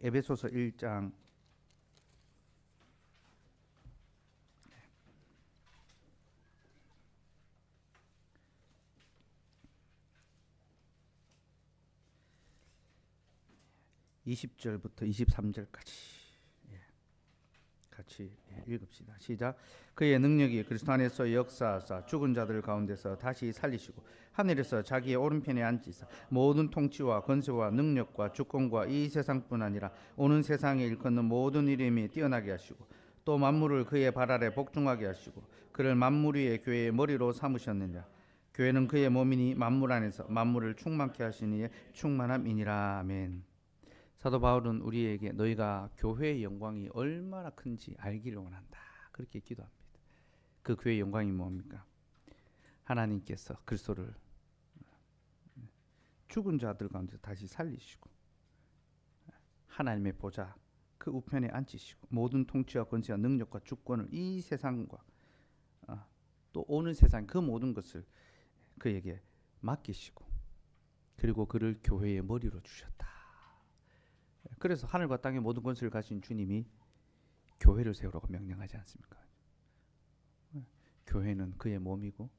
에베소서 1장 20절부터 23절까지 같이 읽읍시다. 시작. 그의 능력이 그리스도 안에서 역사하사 죽은 자들 가운데서 다시 살리시고 하늘에서 자기의 오른편에 앉으사 모든 통치와 권세와 능력과 주권과 이 세상뿐 아니라 오는 세상에 일컫는 모든 이름이 뛰어나게 하시고 또 만물을 그의 발 아래 복종하게 하시고 그를 만물 위의 교회의 머리로 삼으셨느니라. 교회는 그의 몸이니 만물 안에서 만물을 충만케 하시니의 충만함이니라. 아멘. 사도 바울은 우리에게 너희가 교회의 영광이 얼마나 큰지 알기를 원한다, 그렇게 기도합니다. 그 교회의 영광이 뭡니까? 하나님께서 그리스도를 죽은 자들 가운데 다시 살리시고 하나님의 보좌 그 우편에 앉히시고 모든 통치와 권세와 능력과 주권을 이 세상과 또 오는 세상 그 모든 것을 그에게 맡기시고 그리고 그를 교회의 머리로 주셨다. 그래서 하늘과 땅의 모든 권세를 가진 주님이 교회를 세우라고 명령하지 않습니까? 교회는 그의 몸이고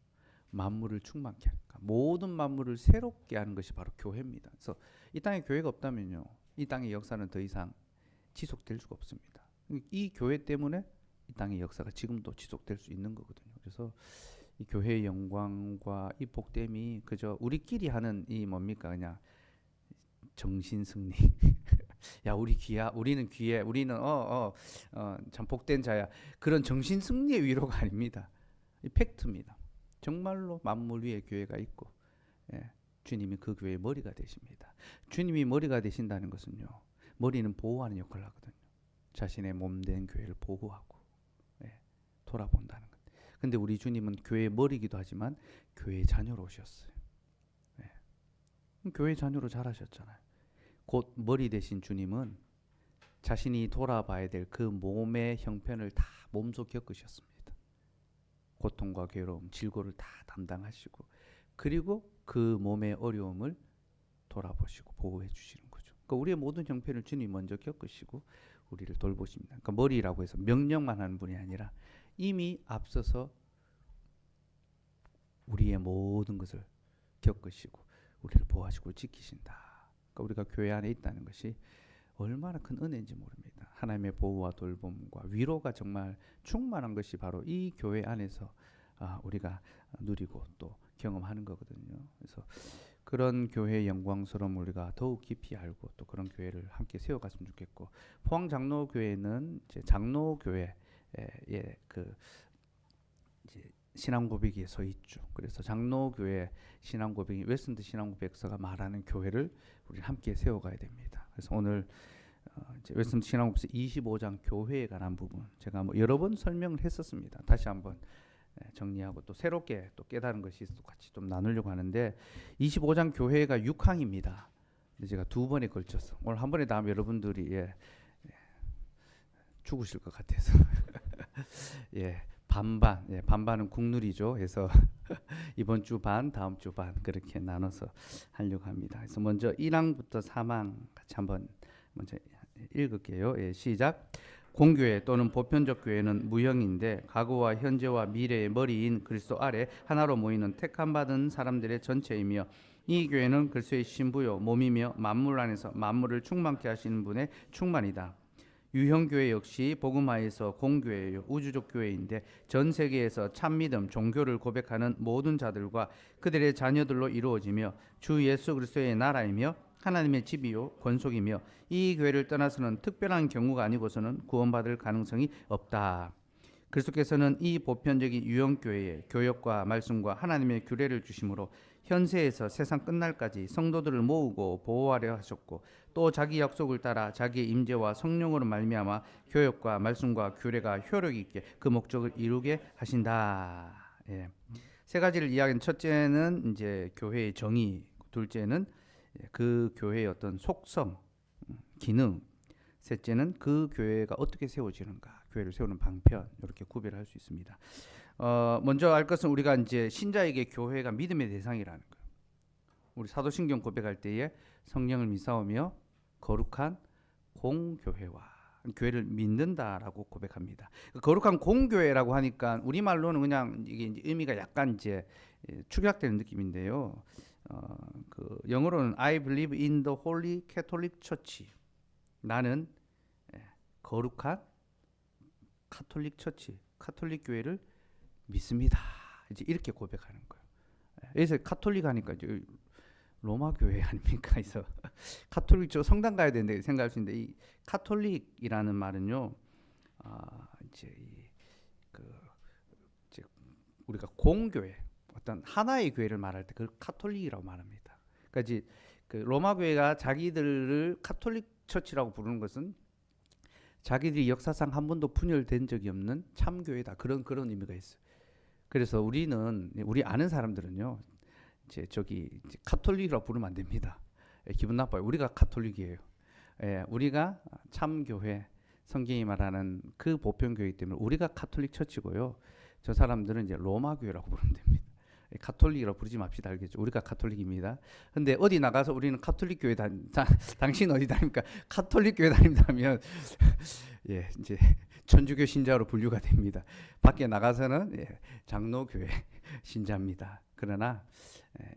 만물을 충만케 하니까 모든 만물을 새롭게 하는 것이 바로 교회입니다. 그래서 이 땅에 교회가 없다면요, 이 땅의 역사는 더 이상 지속될 수가 없습니다. 이 교회 때문에 이 땅의 역사가 지금도 지속될 수 있는 거거든요. 그래서 이 교회의 영광과 이 복됨이 그저 우리끼리 하는 이 뭡니까, 그냥 정신 승리. 야, 우리 귀야, 우리는 귀해, 우리는 참 복된 자야, 그런 정신 승리의 위로가 아닙니다. 이 팩트입니다. 정말로 만물 위에 교회가 있고 주님이 그 교회의 머리가 되십니다. 주님이 머리가 되신다는 것은요, 머리는 보호하는 역할을 하거든요. 자신의 몸된 교회를 보호하고 돌아본다는 것. 근데 우리 주님은 교회의 머리이기도 하지만 교회의 자녀로 오셨어요. 교회의 자녀로 자라셨잖아요. 곧 머리 되신 주님은 자신이 돌아봐야 될 그 몸의 형편을 다 몸소 겪으셨습니다. 고통과 괴로움, 질고를 다 담당하시고 그리고 그 몸의 어려움을 돌아보시고 보호해 주시는 거죠. 그러니까 우리의 모든 형편을 주님이 먼저 겪으시고 우리를 돌보십니다. 그러니까 머리라고 해서 명령만 하는 분이 아니라 이미 앞서서 우리의 모든 것을 겪으시고 우리를 보호하시고 지키신다. 우리가 교회 안에 있다는 것이 얼마나 큰 은혜인지 모릅니다. 하나님의 보호와 돌봄과 위로가 정말 충만한 것이 바로 이 교회 안에서 우리가 누리고 또 경험하는 거거든요. 그래서 그런 교회의 영광스러움 우리가 더욱 깊이 알고 또 그런 교회를 함께 세워갔으면 좋겠고, 포항 장로교회는 이제 장로교회의 그 이제 신앙고백에 서 있죠. 그래서 장로교회 신앙고백이 웨스턴드 신앙고백서가 말하는 교회를 우리 함께 세워가야 됩니다. 그래서 오늘 이제 웨스턴드 신앙고백서 25장 교회에 관한 부분 제가 여러 번 설명을 했었습니다. 다시 한번 정리하고 또 새롭게 또 깨달은 것이 있어서 같이 좀 나누려고 하는데, 25장 교회가 6항입니다. 근데 제가 두 번에 걸쳐서 오늘 한 번에 다 하면 여러분들이 죽으실 것 같아서 반반은 국룰이죠. 그래서 이번 주 반, 다음 주 반 그렇게 나눠서 하려고 합니다. 그래서 먼저 1항부터 3항 같이 한번 먼저 읽을게요. 시작. 공교회 또는 보편적 교회는 무형인데 과거와 현재와 미래의 머리인 그리스도 아래 하나로 모이는 택함 받은 사람들의 전체이며, 이 교회는 그리스도의 신부요 몸이며 만물 안에서 만물을 충만케 하시는 분의 충만이다. 유형교회 역시 복음화에서 공교회요 우주적 교회인데 전 세계에서 참믿음 종교를 고백하는 모든 자들과 그들의 자녀들로 이루어지며 주 예수 그리스도의 나라이며 하나님의 집이요 권속이며, 이 교회를 떠나서는 특별한 경우가 아니고서는 구원받을 가능성이 없다. 그리스도께서는 이 보편적인 유형교회에 교역과 말씀과 하나님의 규례를 주심으로 현세에서 세상 끝날까지 성도들을 모으고 보호하려 하셨고, 또 자기 약속을 따라 자기의 임재와 성령으로 말미암아 교역과 말씀과 규례가 효력 있게 그 목적을 이루게 하신다. 세 가지를 이야기한, 첫째는 이제 교회의 정의, 둘째는 그 교회의 어떤 속성, 기능, 셋째는 그 교회가 어떻게 세워지는가, 교회를 세우는 방편, 이렇게 구별할 수 있습니다. 먼저 알 것은 우리가 이제 신자에게 교회가 믿음의 대상이라는 거예요. 우리 사도신경 고백할 때에 성령을 믿사오며 거룩한 공교회와 교회를 믿는다라고 고백합니다. 거룩한 공교회라고 하니까 우리말로는 그냥 이게 이제 의미가 약간 이제 축약되는 느낌인데요. 그 영어로는 I believe in the Holy Catholic Church. 나는 거룩한 카톨릭 처치, 카톨릭 교회를 믿습니다. 이제 이렇게 고백하는 거예요. 그래서 카톨릭 하니까 이제 로마 교회 아닙니까? 그래서 카톨릭 저 성당 가야 되는데 생각할 수 있는데 이 카톨릭이라는 말은요, 이제 우리가 공교회, 어떤 하나의 교회를 말할 때 그걸 카톨릭이라고 말합니다. 그러니까 이제 그 로마 교회가 자기들을 카톨릭 처치라고 부르는 것은 자기들이 역사상 한 번도 분열된 적이 없는 참교회다. 그런 의미가 있어요. 그래서 우리 아는 사람들은요, 이제 카톨릭이라고 부르면 안 됩니다. 기분 나빠요. 우리가 카톨릭이에요. 우리가 참교회, 성경이 말하는 그 보편교회이기 때문에 우리가 카톨릭 처치고요. 저 사람들은 이제 로마 교회라고 부르면 됩니다. 카톨릭이라고 부르지 맙시다. 알겠죠? 우리가 카톨릭입니다. 근데 어디 나가서 우리는 카톨릭 교회 당신 어디 다닙니까? 카톨릭 교회 다닌다면 예, 이제 천주교 신자로 분류가 됩니다. 밖에 나가서는 장로교회 신자입니다. 그러나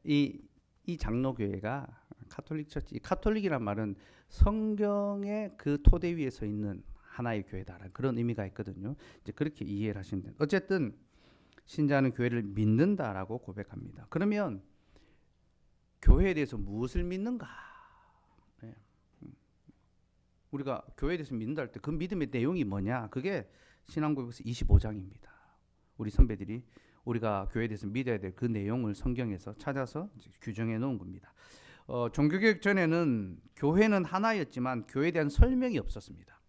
이 장로교회가 카톨릭 처치, 카톨릭이란 말은 성경의 그 토대 위에 서 있는 하나의 교회다라는 그런 의미가 있거든요. 이제 그렇게 이해를 하시면 돼요. 어쨌든 신자는 교회를 믿는다라고 고백합니다. 그러면 교회에 대해서 무엇을 믿는가? 우리가 교회에 대해서 믿는다 할 때 그 믿음의 내용이 뭐냐? 그게 신앙고백서 25장입니다. 우리 선배들이 우리가 교회에 대해서 믿어야 될 그 내용을 성경에서 찾아서 규정해 놓은 겁니다. 종교개혁 전에는 교회는 하나였지만 교회에 대한 설명이 없었습니다.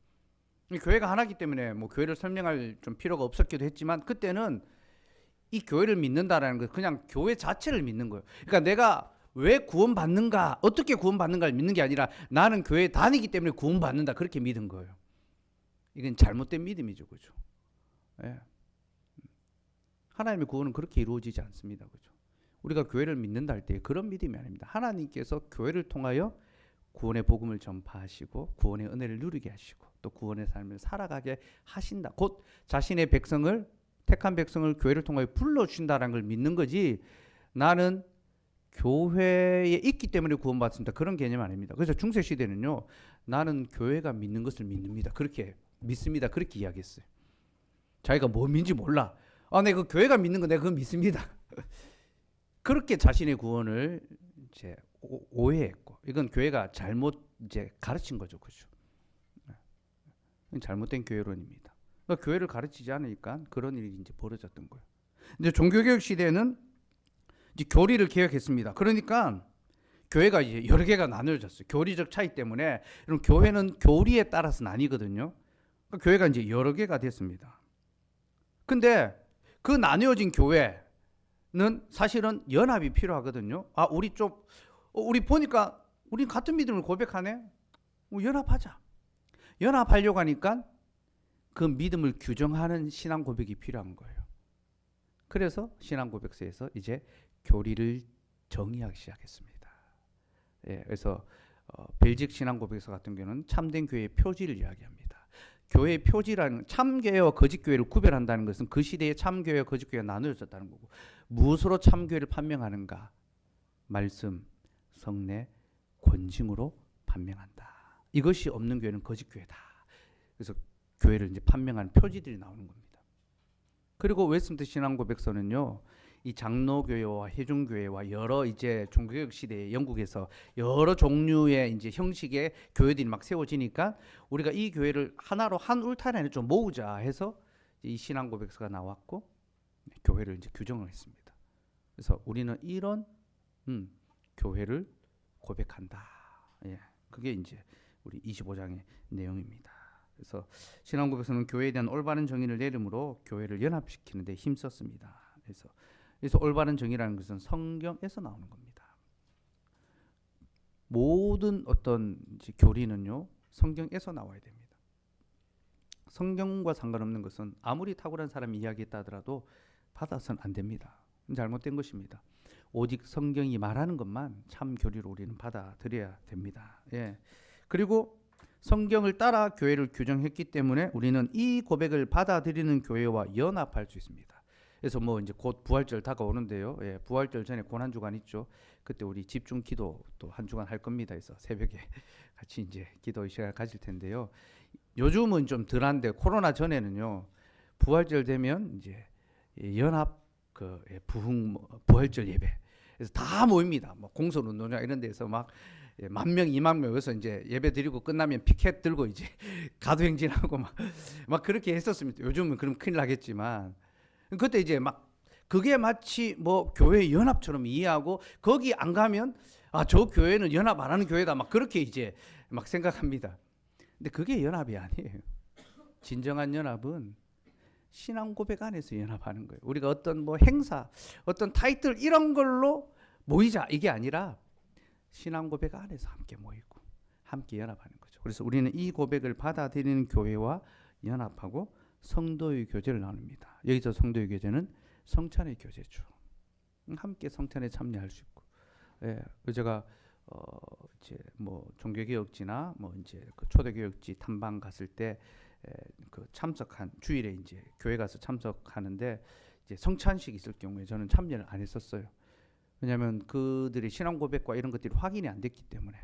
교회가 하나이기 때문에 뭐 교회를 설명할 좀 필요가 없었기도 했지만 그때는 이 교회를 믿는다라는 건 그냥 교회 자체를 믿는 거예요. 그러니까 내가 왜 구원받는가, 어떻게 구원받는가를 믿는 게 아니라 나는 교회에 다니기 때문에 구원받는다, 그렇게 믿은 거예요. 이건 잘못된 믿음이죠, 그죠? 예. 하나님의 구원은 그렇게 이루어지지 않습니다, 그죠? 우리가 교회를 믿는다 할 때 그런 믿음이 아닙니다. 하나님께서 교회를 통하여 구원의 복음을 전파하시고 구원의 은혜를 누리게 하시고 또 구원의 삶을 살아가게 하신다. 곧 자신의 백성을, 택한 백성을 교회를 통하여 불러주신다는 걸 믿는 거지, 나는 교회에 있기 때문에 구원받습니다, 그런 개념 아닙니다. 그래서 중세시대는요, 나는 교회가 믿는 것을 믿습니다, 그렇게 믿습니다, 그렇게 이야기했어요. 자기가 뭐 믿는지 몰라. 내가 그 교회가 믿는 거 내가 그거 믿습니다. 그렇게 자신의 구원을 이제 오해했고, 이건 교회가 잘못 이제 가르친 거죠, 그죠? 잘못된 교회론입니다. 그러니까 교회를 가르치지 않으니까 그런 일이 이제 벌어졌던 거예요. 이제 종교개혁 시대는 이제 교리를 개혁했습니다. 그러니까 교회가 이제 여러 개가 나눠졌어요. 교리적 차이 때문에. 그럼 교회는 교리에 따라서 나뉘거든요. 그러니까 교회가 이제 여러 개가 됐습니다. 근데 그 나뉘어진 교회는 사실은 연합이 필요하거든요. 우리 보니까 우리 같은 믿음을 고백하네. 연합하자. 연합하려고 하니까 그 믿음을 규정하는 신앙 고백이 필요한 거예요. 그래서 신앙 고백서에서 이제 교리를 정의하기 시작했습니다. 그래서 벨직 신앙 고백서 같은 경우는 참된 교회의 표지를 이야기합니다. 교회의 표지라는, 참교회와 거짓교회를 구별한다는 것은 그 시대에 참교회와 거짓교회가 나누어졌다는 거고, 무엇으로 참교회를 판명하는가? 말씀, 성례, 권징으로 판명한다. 이것이 없는 교회는 거짓교회다. 그래서 교회를 이제 판명하는 표지들이 나오는 겁니다. 그리고 웨스트민스터 신앙고백서는요, 이 장로교회와 회중교회와 여러 이제 종교개혁 시대에 영국에서 여러 종류의 이제 형식의 교회들이 막 세워지니까 우리가 이 교회를 하나로 한 울타리 안에 좀 모으자 해서 이 신앙고백서가 나왔고 교회를 이제 규정을 했습니다. 그래서 우리는 이런 교회를 고백한다. 그게 이제 우리 25장의 내용입니다. 그래서 신앙고백서는 교회에 대한 올바른 정의를 내림으로 교회를 연합시키는 데 힘썼습니다. 그래서 올바른 정의라는 것은 성경에서 나오는 겁니다. 모든 어떤 교리는요, 성경에서 나와야 됩니다. 성경과 상관없는 것은 아무리 탁월한 사람이 이야기했다 하더라도 받아서는 안 됩니다. 잘못된 것입니다. 오직 성경이 말하는 것만 참 교리로 우리는 받아들여야 됩니다. 그리고 성경을 따라 교회를 규정했기 때문에 우리는 이 고백을 받아들이는 교회와 연합할 수 있습니다. 그래서 뭐 이제 곧 부활절 다가오는데요. 예, 부활절 전에 고난 주간 있죠. 그때 우리 집중 기도 또 한 주간 할 겁니다. 그래서 새벽에 같이 이제 기도 시간 가질 텐데요. 요즘은 좀 덜한데 코로나 전에는요. 부활절 되면 이제 연합 그 부흥 부활절 예배. 그래서 다 모입니다. 뭐 공설운동장 이런 데서 막 10,000명, 20,000명 여기서 이제 예배 드리고 끝나면 피켓 들고 이제 가도행진하고 막 그렇게 했었습니다. 요즘은 그럼 큰일 나겠지만 그때 이제 막 그게 마치 뭐 교회 연합처럼 이해하고 거기 안 가면 아, 저 교회는 연합 안 하는 교회다 막 그렇게 이제 막 생각합니다. 근데 그게 연합이 아니에요. 진정한 연합은 신앙 고백 안에서 연합하는 거예요. 우리가 어떤 뭐 행사, 어떤 타이틀 이런 걸로 모이자 이게 아니라 신앙 고백 안에서 함께 모이고 함께 연합하는 거죠. 그래서 우리는 이 고백을 받아들이는 교회와 연합하고 성도의 교제를 나눕니다. 여기서 성도의 교제는 성찬의 교제죠. 함께 성찬에 참여할 수 있고, 예, 제가 이제 뭐 종교개혁지나 뭐 이제 그 초대교육지 탐방 갔을 때 그 참석한 주일에 이제 교회 가서 참석하는데 이제 성찬식 있을 경우에 저는 참여를 안 했었어요. 왜냐하면 그들의 신앙 고백과 이런 것들이 확인이 안 됐기 때문에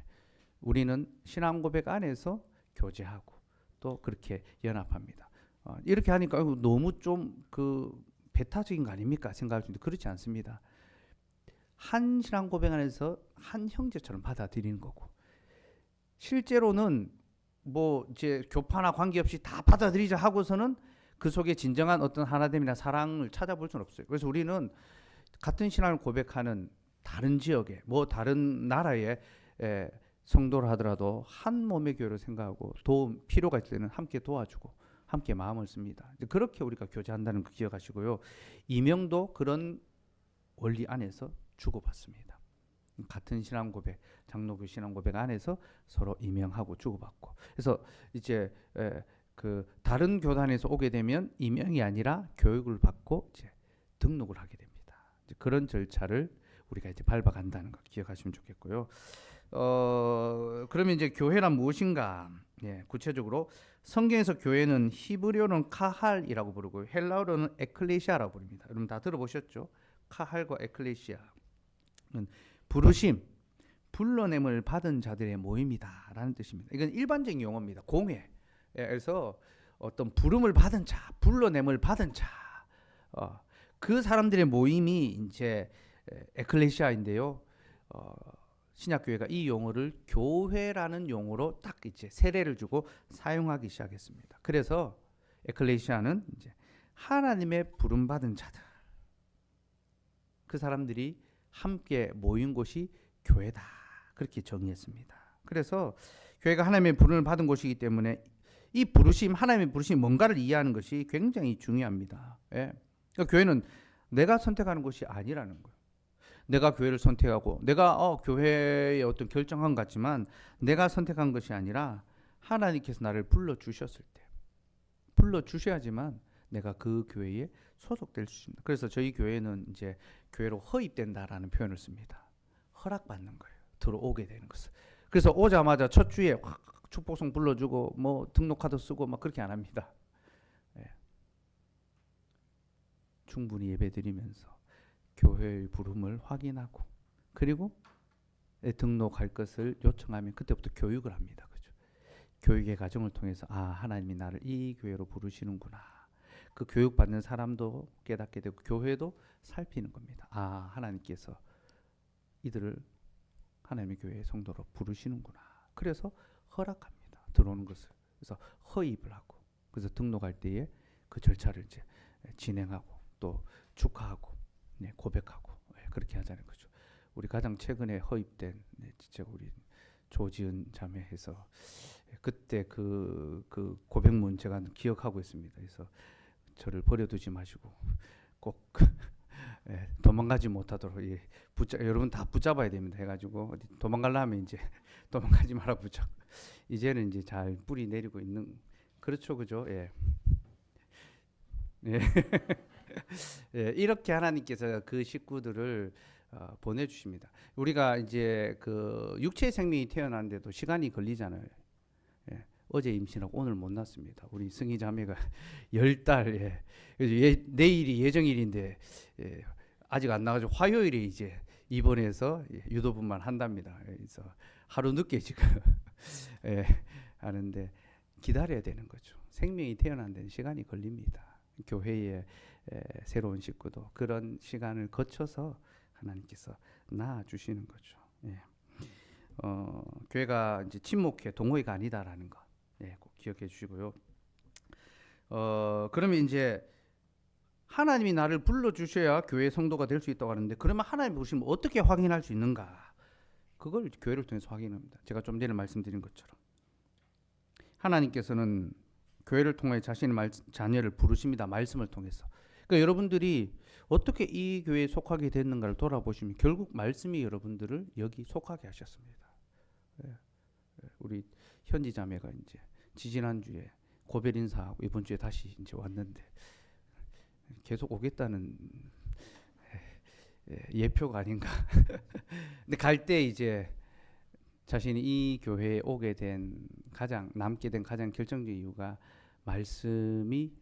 우리는 신앙 고백 안에서 교제하고 또 그렇게 연합합니다. 이렇게 하니까 너무 좀 그 배타적인 거 아닙니까 생각할 수 있는데 그렇지 않습니다. 한 신앙 고백 안에서 한 형제처럼 받아들이는 거고 실제로는 뭐 이제 교파나 관계없이 다 받아들이자 하고서는 그 속에 진정한 어떤 하나됨이나 사랑을 찾아볼 수는 없어요. 그래서 우리는 같은 신앙을 고백하는 다른 지역에 뭐 다른 나라의 성도를 하더라도 한 몸의 교회로 생각하고 도움 필요가 있을 때는 함께 도와주고 함께 마음을 씁니다. 그렇게 우리가 교제한다는 거 기억하시고요. 이명도 그런 원리 안에서 주고받습니다. 같은 신앙 고백, 장로교 신앙 고백 안에서 서로 임명하고 주고받고. 그래서 이제 그 다른 교단에서 오게 되면 임명이 아니라 교육을 받고 이제 등록을 하게 됩니다. 이제 그런 절차를 우리가 이제 밟아간다는 거 기억하시면 좋겠고요. 그러면 이제 교회란 무엇인가? 예, 구체적으로 성경에서 교회는 히브리어는 카할이라고 부르고 헬라어로는 에클레시아라고 부릅니다. 여러분 다 들어보셨죠? 카할과 에클레시아는 부르심, 불러냄을 받은 자들의 모임이다라는 뜻입니다. 이건 일반적인 용어입니다. 공회. 그래서 어떤 부름을 받은 자, 불러냄을 받은 자, 그 사람들의 모임이 이제 에클레시아인데요. 신약교회가 이 용어를 교회라는 용어로 딱 이제 세례를 주고 사용하기 시작했습니다. 그래서 에클레시아는 이제 하나님의 부름 받은 자들, 그 사람들이 함께 모인 곳이 교회다. 그렇게 정의했습니다. 그래서 교회가 하나님의 부름을 받은 곳이기 때문에 이 부르심, 하나님의 부르심이 뭔가를 이해하는 것이 굉장히 중요합니다. 예. 그러니까 교회는 내가 선택하는 것이 아니라는 거예요. 내가 교회를 선택하고 내가 교회의 어떤 결정한 것 같지만 내가 선택한 것이 아니라 하나님께서 나를 불러주셨을 때 불러주셔야지만 내가 그 교회에 소속될 수 있습니다. 그래서 저희 교회는 이제 교회로 허입된다라는 표현을 씁니다. 허락받는 거예요. 들어오게 되는 것을. 그래서 오자마자 첫 주에 확 축복성 불러주고 뭐 등록카드 쓰고 막 그렇게 안 합니다. 예. 충분히 예배드리면서 교회의 부름을 확인하고 그리고 등록할 것을 요청하면 그때부터 교육을 합니다. 그죠? 교육의 과정을 통해서 하나님이 나를 이 교회로 부르시는구나. 그 교육받는 사람도 깨닫게 되고 교회도 살피는 겁니다. 하나님께서 이들을 하나님의 교회의 성도로 부르시는구나. 그래서 허락합니다. 들어오는 것을. 그래서 허입을 하고 그래서 등록할 때에 그 절차를 이제 진행하고 또 축하하고 고백하고 그렇게 하자는 거죠. 우리 가장 최근에 허입된 진짜 우리 조지은 자매해서 그때 그 고백문 제가 기억하고 있습니다. 그래서 저를 버려두지 마시고 꼭 도망가지 못하도록 여러분 다 붙잡아야 됩니다. 해가지고 어디 도망가려면 이제 도망가지 마라 붙잡. 이제는 이제 잘 뿌리 내리고 있는 그렇죠, 그죠? 예. 예. 예, 이렇게 하나님께서 그 식구들을 보내주십니다. 우리가 이제 그 육체의 생명이 태어나는데도 시간이 걸리잖아요. 예. 어제 임신하고 오늘 못 낳습니다. 우리 승희 자매가 10달, 예. 그래서 내일이 예정일인데, 예. 아직 안 나가지고 화요일에 이제 입원해서 유도분만 한답니다. 그래서 하루 늦게 지금 예, 하는데 기다려야 되는 거죠. 생명이 태어난 데는 시간이 걸립니다. 교회의 새로운 식구도 그런 시간을 거쳐서 하나님께서 낳아 주시는 거죠. 예. 교회가 이제 친목회 동호회가 아니다라는 거, 예, 꼭 기억해 주시고요. 그러면 이제 하나님이 나를 불러 주셔야 교회 성도가 될 수 있다고 하는데, 그러면 하나님 부르시면 어떻게 확인할 수 있는가? 그걸 교회를 통해서 확인합니다. 제가 좀 전에 말씀드린 것처럼 하나님께서는 교회를 통해 자신의 자녀를 부르십니다. 말씀을 통해서. 그러니까 여러분들이 어떻게 이 교회에 속하게 됐는가를 돌아보시면 결국 말씀이 여러분들을 여기 속하게 하셨습니다. 우리 현지 자매가 이제 지지난주에 고별 인사하고 이번 주에 다시 이제 왔는데 계속 오겠다는 예표가 아닌가. 근데 갈 때 이제 자신이 이 교회에 오게 된 남게 된 가장 결정적인 이유가 말씀이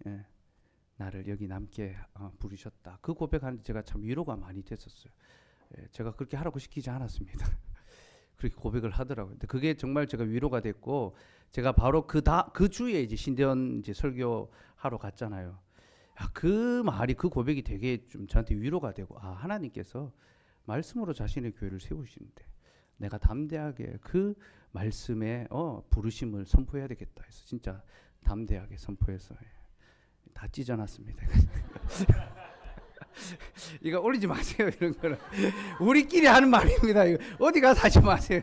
나를 여기 남게 부르셨다. 그 고백하는데 제가 참 위로가 많이 됐었어요. 제가 그렇게 하라고 시키지 않았습니다. 그렇게 고백을 하더라고요. 근데 그게 정말 제가 위로가 됐고, 제가 바로 그 주에 이제 신대원 이제 설교하러 갔잖아요. 그 말이, 그 고백이 되게 좀 저한테 위로가 되고, 하나님께서 말씀으로 자신의 교회를 세우시는데 내가 담대하게 그 말씀에 부르심을 선포해야 되겠다 해서 진짜 담대하게 선포해서 다 찢어놨습니다. 이거 올리지 마세요. 이런 거는 우리끼리 하는 말입니다. 이거 어디 가서 하지 마세요.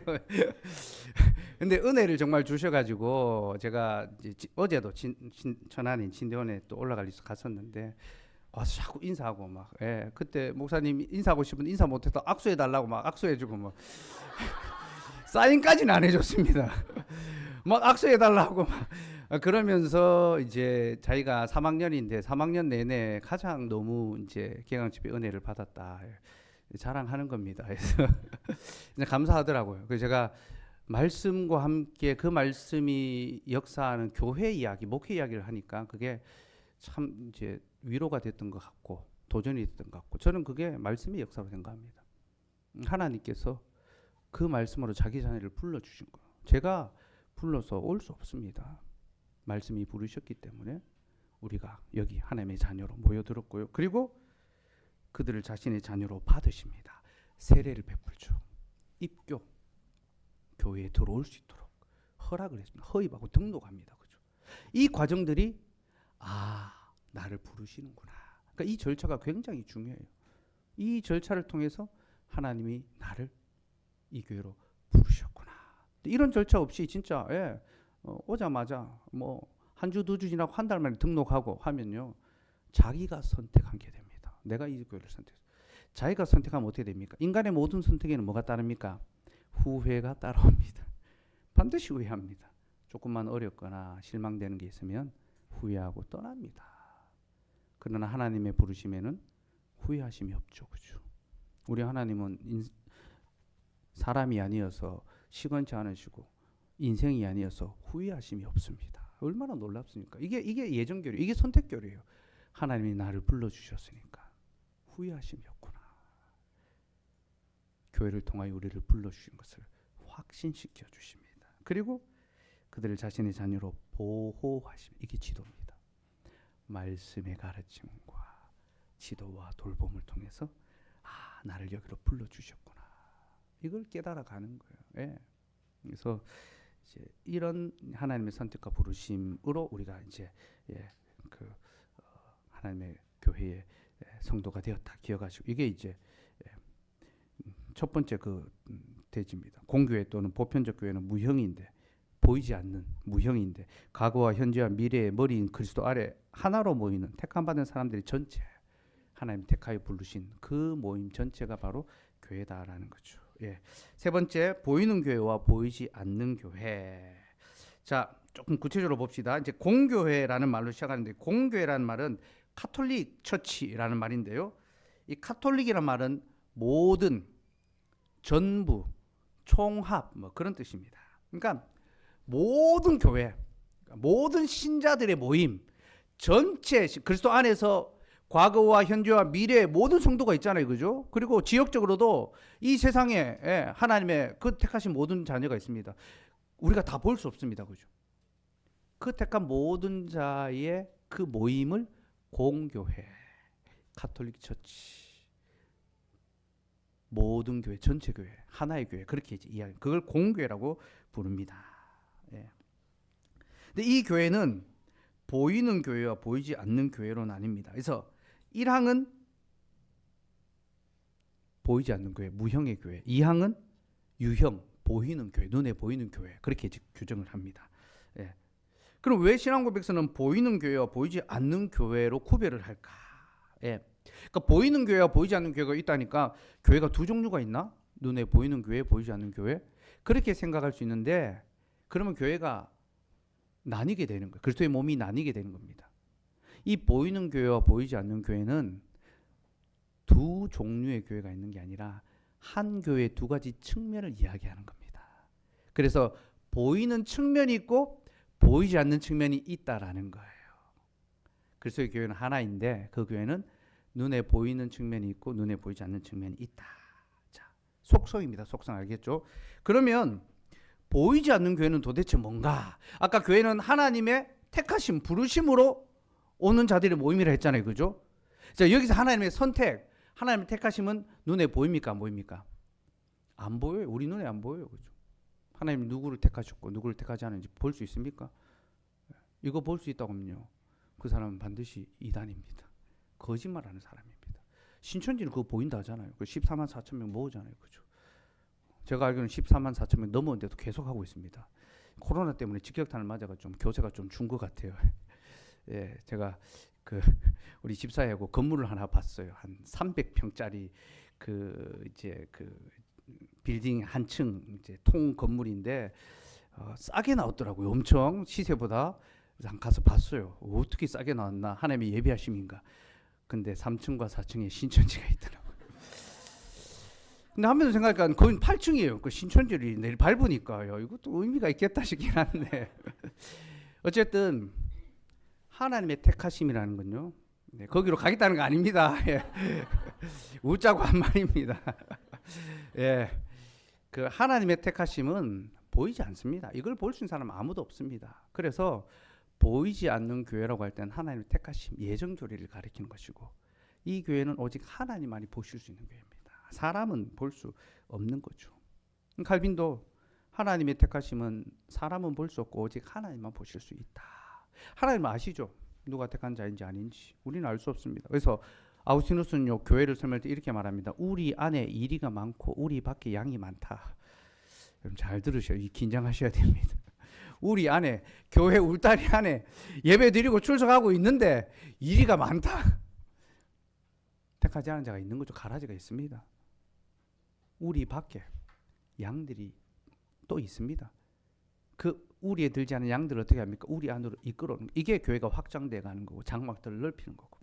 근데 은혜를 정말 주셔가지고 제가 이제 어제도 천안인 진대원에 또 올라갈 수 갔었는데 와서 자꾸 인사하고 막, 그때 목사님 인사하고 싶은데 인사 못해서 악수해 달라고 막 악수해주고 막 사인까지는 안 해줬습니다. 막 악수해 달라고 막 그러면서 이제 자기가 3학년인데 3학년 내내 가장 너무 이제 개강집회 은혜를 받았다 자랑하는 겁니다. 그래서 감사하더라고요. 그래서 제가 말씀과 함께 그 말씀이 역사하는 교회 이야기, 목회 이야기를 하니까 그게 참 이제 위로가 됐던 것 같고 도전이 됐던 것 같고, 저는 그게 말씀의 역사로 생각합니다. 하나님께서 그 말씀으로 자기 자녀를 불러주신 거예요. 제가 불러서 올 수 없습니다. 말씀이 부르셨기 때문에 우리가 여기 하나님의 자녀로 모여들었고요. 그리고 그들을 자신의 자녀로 받으십니다. 세례를 베풀죠. 입교, 교회에 들어올 수 있도록 허락을 했습니다. 허입하고 등록합니다. 그죠? 이 과정들이 나를 부르시는구나. 그러니까 이 절차가 굉장히 중요해요. 이 절차를 통해서 하나님이 나를 이 교회로 부르셨구나. 이런 절차 없이 진짜 오자마자 뭐 한 주 두 주 지나고 한 달 만에 등록하고 하면요, 자기가 선택한 게 됩니다. 내가 이 교회를 선택했어. 자기가 선택하면 어떻게 됩니까? 인간의 모든 선택에는 뭐가 따릅니까? 후회가 따라옵니다. 반드시 후회합니다. 조금만 어렵거나 실망되는 게 있으면 후회하고 떠납니다. 그러나 하나님의 부르심에는 후회하심이 없죠. 그죠? 우리 하나님은 사람이 아니어서 시건치 않으시고 인생이 아니어서 후회하심이 없습니다. 얼마나 놀랍습니까? 이게 예정교류, 이게 선택교류예요. 하나님이 나를 불러주셨으니까 후회하심이 없구나. 교회를 통하여 우리를 불러주신 것을 확신시켜 주십니다. 그리고 그들을 자신의 자녀로 보호하십니다. 이게 지도입니다. 말씀의 가르침과 지도와 돌봄을 통해서 나를 여기로 불러주셨구나. 이걸 깨달아가는 거예요. 그래서 이제 이런 하나님의 선택과 부르심으로 우리가 이제 하나님의 교회의 성도가 되었다 기억하시고, 이게 이제 첫 번째 대지입니다. 공교회 또는 보편적 교회는 무형인데, 보이지 않는 무형인데 과거와 현재와 미래의 머리인 그리스도 아래 하나로 모이는 택함받은 사람들이 전체 하나님 택하여 부르신 그 모임 전체가 바로 교회다라는 거죠. 세 번째, 보이는 교회와 보이지 않는 교회. 자, 조금 구체적으로 봅시다. 이제 공교회라는 말로 시작하는데, 공교회라는 말은 카톨릭 처치라는 말인데요. 이 카톨릭이라는 말은 모든, 전부, 총합 뭐 그런 뜻입니다. 그러니까 모든 교회, 모든 신자들의 모임, 전체 그리스도 안에서 과거와 현재와 미래의 모든 성도가 있잖아요, 그죠? 그리고 지역적으로도 이 세상에 하나님의 그 택하신 모든 자녀가 있습니다. 우리가 다 볼 수 없습니다, 그죠? 그 택한 모든 자의 그 모임을 공교회, 카톨릭 처치, 모든 교회, 전체 교회, 하나의 교회 그렇게 이야기. 그걸 공교회라고 부릅니다. 예. 근데 이 교회는 보이는 교회와 보이지 않는 교회로 나뉩니다. 그래서 1항은 보이지 않는 교회, 무형의 교회. 2항은 유형, 보이는 교회, 눈에 보이는 교회. 그렇게 규정을 합니다. 예. 그럼 왜 신앙고백서는 보이는 교회와 보이지 않는 교회로 구별을 할까? 예. 그러니까 보이는 교회와 보이지 않는 교회가 있다니까 교회가 두 종류가 있나? 눈에 보이는 교회, 보이지 않는 교회? 그렇게 생각할 수 있는데 그러면 교회가 나뉘게 되는 거예요. 그리스도의 몸이 나뉘게 되는 겁니다. 이 보이는 교회와 보이지 않는 교회는 두 종류의 교회가 있는 게 아니라 한 교회의 두 가지 측면을 이야기하는 겁니다. 그래서 보이는 측면이 있고 보이지 않는 측면이 있다라는 거예요. 그리스도의 교회는 하나인데 그 교회는 눈에 보이는 측면이 있고 눈에 보이지 않는 측면이 있다. 자, 속성입니다. 속성 알겠죠? 그러면 보이지 않는 교회는 도대체 뭔가? 아까 교회는 하나님의 택하심, 부르심으로 오는 자들의 모임이라 했잖아요. 그죠? 자, 여기서 하나님의 선택, 하나님의 택하심은 눈에 보입니까? 안 보입니까? 안 보여요. 우리 눈에 안 보여요. 그죠? 하나님이 누구를 택하셨고 누구를 택하지 않은지 볼 수 있습니까? 이거 볼 수 있다고 하면요. 그 사람은 반드시 이단입니다. 거짓말하는 사람입니다. 신천지는 그거 보인다 하잖아요. 그 14만 4천 명 모으잖아요. 그죠? 제가 알기로는 14만 4천 명 넘었는데도 계속 하고 있습니다. 코로나 때문에 직격탄을 맞아가 좀 교세가 좀 준 것 같아요. 예, 제가 그 우리 집사하고 건물을 하나 봤어요. 한 300평짜리 그 이제 그 빌딩 한 층 이제 통 건물인데 싸게 나왔더라고요. 엄청 시세보다. 그래서 가서 봤어요. 어떻게 싸게 나왔나? 하나님의 예비하심인가? 근데 3층과 4층에 신천지가 있더라고요. 근데 한편으로 생각하니까 거의 8층이에요. 그 신천지를 내일 밟으니까요. 이것도 의미가 있겠다 싶긴 한데 어쨌든 하나님의 택하심이라는 건요. 네, 거기로 가겠다는 거 아닙니다. 예. 웃자고 한 말입니다. 예, 그 하나님의 택하심은 보이지 않습니다. 이걸 볼 수 있는 사람은 아무도 없습니다. 그래서 보이지 않는 교회라고 할 때는 하나님의 택하심, 예정조리를 가리키는 것이고 이 교회는 오직 하나님만이 보실 수 있는 교회입니다. 사람은 볼 수 없는 거죠. 칼빈도 하나님의 택하심은 사람은 볼 수 없고 오직 하나님만 보실 수 있다. 하나님 아시죠? 누가 택한 자인지 아닌지 우리는 알 수 없습니다. 그래서 아우구스티누스는요 교회를 설명할 때 이렇게 말합니다. 우리 안에 이리가 많고 우리 밖에 양이 많다. 여러분 잘 들으셔요. 긴장하셔야 됩니다. 우리 안에 교회 울타리 안에 예배 드리고 출석하고 있는데 이리가 많다. 택하지 않은 자가 있는 거죠. 가라지가 있습니다. 우리 밖에 양들이 또 있습니다. 그 우리에 들지 않은 양들을 어떻게 합니까? 우리 안으로 이끌어오는 거. 이게 교회가 확장돼 가는 거고 장막들을 넓히는 거고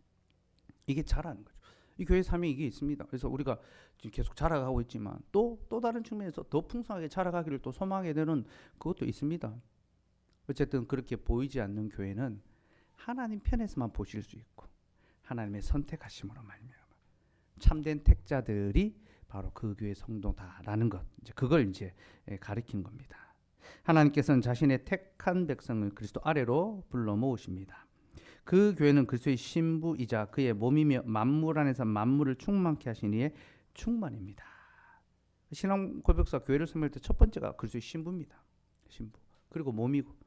이게 자라는 거죠. 이 교회 삶에 이게 있습니다. 그래서 우리가 지금 계속 자라가고 있지만 또 다른 측면에서 더 풍성하게 자라가기를 또 소망하게 되는 그것도 있습니다. 어쨌든 그렇게 보이지 않는 교회는 하나님 편에서만 보실 수 있고 하나님의 선택하심으로 말미암아 참된 택자들이 바로 그 교회 성도다라는 것. 이제 그걸 이제 가리키는 겁니다. 하나님께서는 자신의 택한 백성을 그리스도 아래로 불러 모으십니다. 그 교회는 그리스도의 신부이자 그의 몸이며 만물 안에서 만물을 충만케 하신 이의 충만입니다. 신앙 고백사 교회를 설명할 때 첫 번째가 그리스도의 신부입니다. 신부. 그리고 몸이고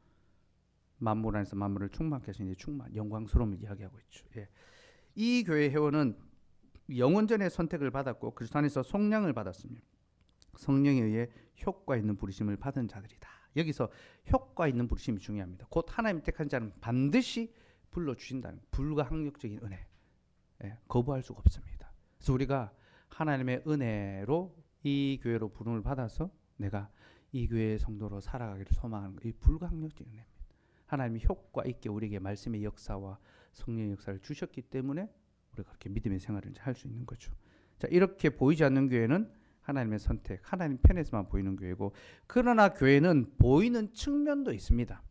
만물 안에서 만물을 충만케 하신 이의 충만, 영광스러움을 이야기하고 있죠. 예. 이 교회 회원은 영원전의 선택을 받았고 그리스도 안에서 속량을 받았으며 성령에 의해 효과 있는 부르심을 받은 자들이다. 여기서 효과 있는 부르심이 중요합니다. 곧 하나님 택한 자는 반드시 불러주신다는 불가항력적인 은혜. 예, 거부할 수가 없습니다. 그래서 우리가 하나님의 은혜로 이 교회로 부름을 받아서 내가 이 교회의 성도로 살아가기를 소망하는 이 불가항력적인 은혜입니다. 하나님이 효과 있게 우리에게 말씀의 역사와 성령의 역사를 주셨기 때문에 우리가 그렇게 믿음의 생활을 할 수 있는 거죠. 자, 이렇게 보이지 않는 교회는 하나님의 선택, 하나님 편에서만 보이는 교회고, 그러나 교회는 보이는 측면도 있습니다.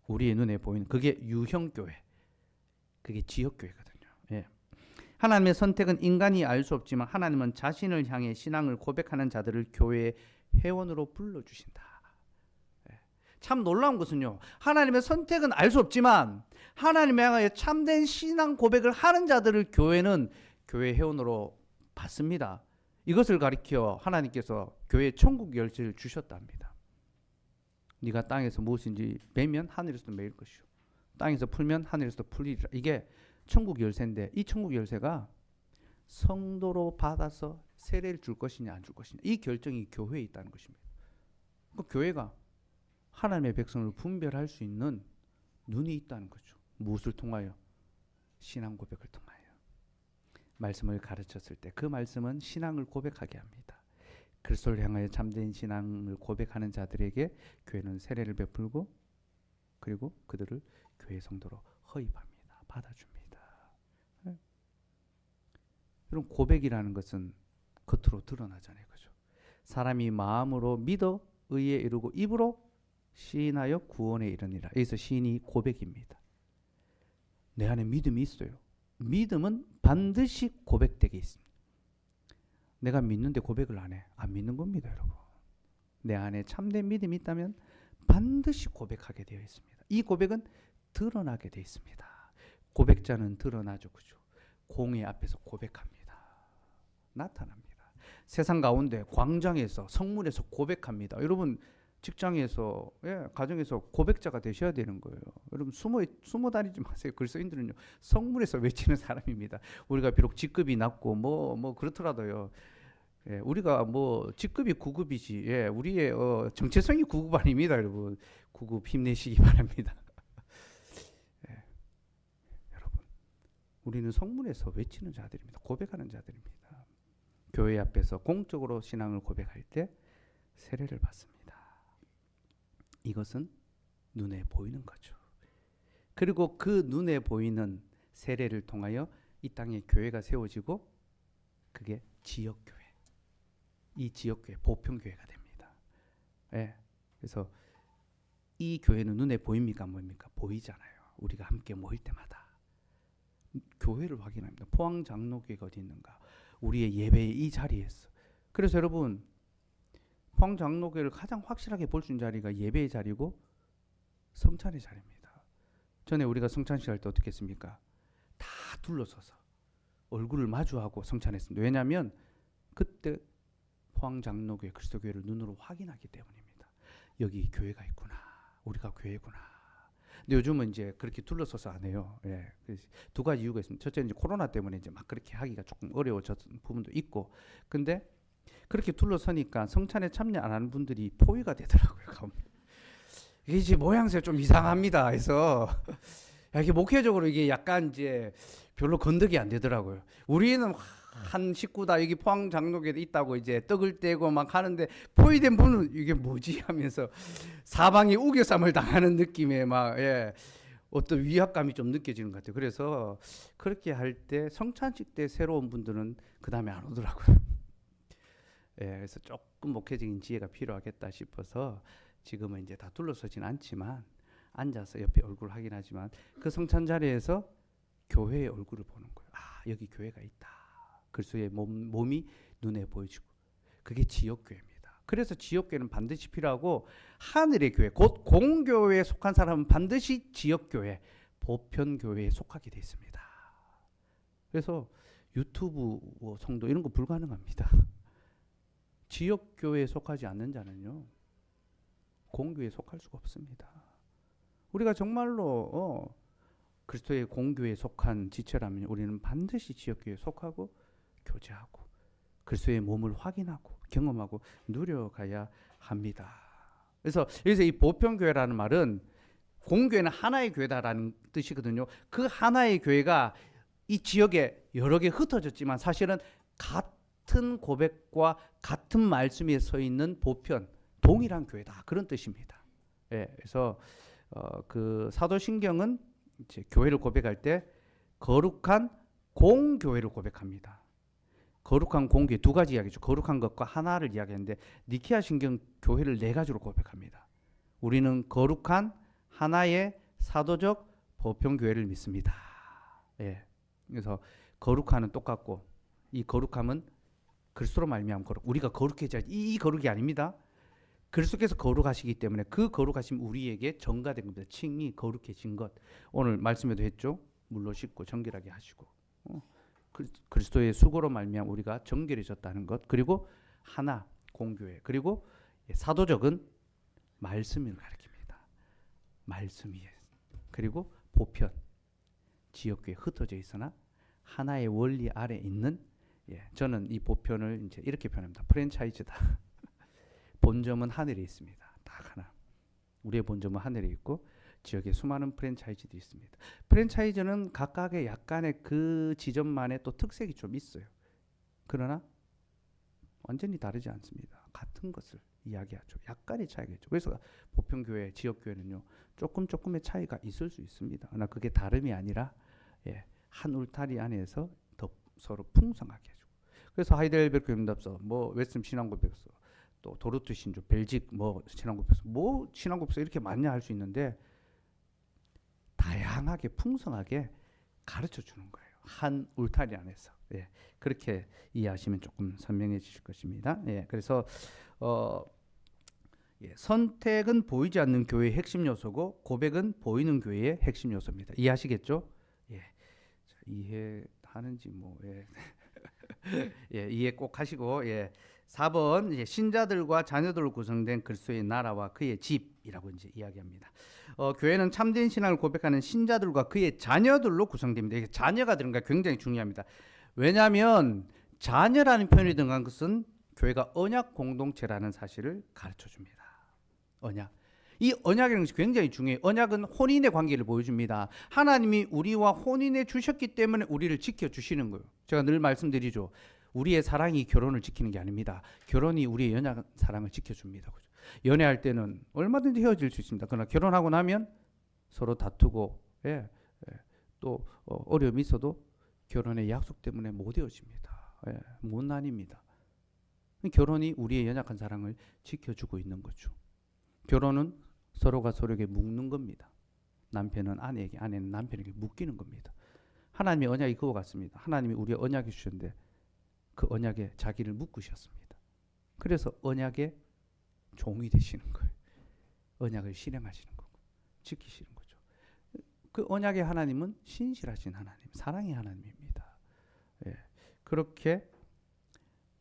우리의 눈에 보이는 그게 유형교회, 그게 지역교회거든요. 예. 하나님의 선택은 인간이 알 수 없지만 하나님은 자신을 향해 신앙을 고백하는 자들을 교회의 회원으로 불러주신다. 예. 참 놀라운 것은요, 하나님의 선택은 알 수 없지만 하나님을 향하여 참된 신앙 고백을 하는 자들을 교회는 교회 회원으로 받습니다. 이것을 가리켜 하나님께서 교회에 천국 열쇠를 주셨답니다. 네가 땅에서 무엇인지 매면 하늘에서도 매일 것이요, 땅에서 풀면 하늘에서도 풀리리라. 이게 천국 열쇠인데, 이 천국 열쇠가 성도로 받아서 세례를 줄 것이냐 안 줄 것이냐, 이 결정이 교회에 있다는 것입니다. 그 교회가 하나님의 백성을 분별할 수 있는 눈이 있다는 거죠. 무엇을 통하여? 신앙 고백을 통하여. 말씀을 가르쳤을 때 그 말씀은 신앙을 고백하게 합니다. 그리스도를 향하여 참된 신앙을 고백하는 자들에게 교회는 세례를 베풀고 그리고 그들을 교회 성도로 허입합니다. 받아줍니다. 네. 여러분, 고백이라는 것은 겉으로 드러나잖아요. 그죠? 사람이 마음으로 믿어 의에 이르고 입으로 시인하여 구원에 이르니라. 여기서 시인이 고백입니다. 내 안에 믿음이 있어요. 믿음은 반드시 고백되게 있습니다. 내가 믿는데 고백을 안 해. 안 믿는 겁니다, 여러분. 내 안에 참된 믿음이 있다면 반드시 고백하게 되어 있습니다. 이 고백은 드러나게 되어 있습니다. 고백자는 드러나죠, 그죠? 공의 앞에서 고백합니다. 나타납니다. 세상 가운데 광장에서 성문에서 고백합니다. 여러분, 직장에서, 가정에서 고백자가 되셔야 되는 거예요. 여러분, 숨어 다니지 마세요. 그리스도인들은요, 성문에서 외치는 사람입니다. 우리가 비록 직급이 낮고 뭐 그렇더라도요, 우리가 뭐 직급이 9급이지, 우리의 정체성이 9급 아닙니다, 여러분. 9급 힘내시기 바랍니다. 여러분, 우리는 성문에서 외치는 자들입니다. 고백하는 자들입니다. 교회 앞에서 공적으로 신앙을 고백할 때 세례를 받습니다. 이것은 눈에 보이는 거죠. 그리고 그 눈에 보이는 세례를 통하여 이 땅에 교회가 세워지고 그게 지역교회, 이 지역교회, 보편교회가 됩니다. 그래서 이 교회는 눈에 보입니까? 뭡니까? 보이잖아요. 우리가 함께 모일 때마다 교회를 확인합니다. 포항 장로교회가 어디 있는가? 우리의 예배의 이 자리에서. 그래서 여러분, 포항 장로교회를 가장 확실하게 볼 수 있는 자리가 예배의 자리고 성찬의 자리입니다. 전에 우리가 성찬식 할 때 어떻게 했습니까? 다 둘러서서 얼굴을 마주하고 성찬했습니다. 왜냐하면 그때 포항 장로교회, 그리스도교회를 눈으로 확인하기 때문입니다. 여기 교회가 있구나, 우리가 교회구나. 근데 요즘은 이제 그렇게 둘러서서 안 해요. 두 가지 이유가 있습니다. 첫째는 이제 코로나 때문에 이제 막 그렇게 하기가 조금 어려워졌던 부분도 있고, 근데 그렇게 둘러서니까 성찬에 참여 안 하는 분들이 포위가 되더라고요. 이게 이제 모양새가 좀 이상합니다. 그래서 이게 목회적으로 이게 약간 이제 별로 건덕이 안 되더라고요. 우리는 한 식구다 여기 포항 장로교에 있다고 이제 떡을 떼고 막 하는데, 포위된 분은 이게 뭐지 하면서 사방이 우겨쌈을 당하는 느낌의 막 어떤 위압감이 좀 느껴지는 것 같아요. 그래서 그렇게 할 때 성찬식 때 새로운 분들은 그 다음에 안 오더라고요. 그래서 조금 목회적인 지혜가 필요하겠다 싶어서 지금은 이제 다 둘러서진 않지만 앉아서 옆에 얼굴 확인하지만 그 성찬 자리에서 교회의 얼굴을 보는 거예요. 여기 교회가 있다. 그리스도의 몸이 눈에 보여지고, 그게 지역교회입니다. 그래서 지역교회는 반드시 필요하고, 하늘의 교회, 곧 공교회에 속한 사람은 반드시 지역교회, 보편교회에 속하게 되어 있습니다. 그래서 유튜브 성도 이런 거 불가능합니다. 지역교회에 속하지 않는 자는요, 공교회에 속할 수가 없습니다. 우리가 정말로 그리스도의 공교회에 속한 지체라면 우리는 반드시 지역교회에 속하고 교제하고 그리스도의 몸을 확인하고 경험하고 누려가야 합니다. 그래서 여기서 이 보편교회라는 말은, 공교회는 하나의 교회다라는 뜻이거든요. 그 하나의 교회가 이 지역에 여러 개 흩어졌지만 사실은 같은 고백과 같은 말씀에 서 있는 보편, 동일한 교회다, 그런 뜻입니다. 그래서 그 사도신경은 이제 교회를 고백할 때 거룩한 공교회를 고백합니다. 거룩한 공교회 두 가지 이야기죠. 거룩한 것과 하나를 이야기하는데, 니케아 신경 교회를 네 가지로 고백합니다. 우리는 거룩한 하나의 사도적 보편교회를 믿습니다. 예. 그래서 거룩함은 똑같고 이 거룩함은 그리스도로 말미암은 거룩. 우리가 거룩해져야지. 이 거룩이 아닙니다. 그리스도께서 거룩하시기 때문에 그 거룩하심 우리에게 전가된 겁니다. 칭이 거룩해진 것. 오늘 말씀에도 했죠. 물로 씻고 정결하게 하시고 그리스도의 수고로 말미암아 우리가 정결해졌다는 것. 그리고 하나 공교회. 그리고 사도적은 말씀을 가리킵니다. 말씀이에요. 그리고 보편 지역교회 흩어져 있으나 하나의 원리 아래 있는 저는 이 보편을 이제 이렇게 표현합니다. 프랜차이즈다. 본점은 하늘에 있습니다. 딱 하나. 우리의 본점은 하늘에 있고 지역에 수많은 프랜차이즈들이 있습니다. 프랜차이즈는 각각의 약간의 그 지점만의 또 특색이 좀 있어요. 그러나 완전히 다르지 않습니다. 같은 것을 이야기하죠. 약간의 차이가 있죠. 그래서 보편교회, 지역교회는요. 조금의 차이가 있을 수 있습니다. 그러나 그게 다름이 아니라 한 울타리 안에서 더 서로 풍성하게 해주고. 그래서 하이델베르크 연답서, 뭐 웨스턴 신앙고백서, 또 도르트 신조, 벨직 뭐 신앙고백서, 뭐 신앙고백서 이렇게 많이 할 수 있는데 다양하게 풍성하게 가르쳐 주는 거예요. 한 울타리 안에서. 그렇게 이해하시면 조금 선명해지실 것입니다. 그래서 선택은 보이지 않는 교회의 핵심 요소고 고백은 보이는 교회의 핵심 요소입니다. 이해하시겠죠? 이해하는지 뭐 이해 꼭 하시고 4번 신자들과 자녀들로 구성된 그리스도의 나라와 그의 집이라고 이제 이야기합니다. 교회는 참된 신앙을 고백하는 신자들과 그의 자녀들로 구성됩니다. 이게 자녀가 들어간 게 굉장히 중요합니다. 왜냐하면 자녀라는 표현이 들어간 것은 교회가 언약 공동체라는 사실을 가르쳐 줍니다. 언약. 이 언약이라는 것이 굉장히 중요해요. 언약은 혼인의 관계를 보여줍니다. 하나님이 우리와 혼인해 주셨기 때문에 우리를 지켜주시는 거예요. 제가 늘 말씀드리죠. 우리의 사랑이 결혼을 지키는 게 아닙니다. 결혼이 우리의 연약 사랑을 지켜줍니다. 연애할 때는 얼마든지 헤어질 수 있습니다. 그러나 결혼하고 나면 서로 다투고 또 어려움이 있어도 결혼의 약속 때문에 못 헤어집니다. 못 나뉩니다. 결혼이 우리의 연약한 사랑을 지켜주고 있는 거죠. 결혼은 서로가 서로에게 묶는 겁니다. 남편은 아내에게, 아내는 남편에게 묶이는 겁니다. 하나님의 언약이 그와 같습니다. 하나님이 우리의 언약이 주셨는데 그 언약에 자기를 묶으셨습니다. 그래서 언약의 종이 되시는 거예요. 언약을 실행하시는 거고 지키시는 거죠. 그 언약의 하나님은 신실하신 하나님, 사랑의 하나님입니다. 그렇게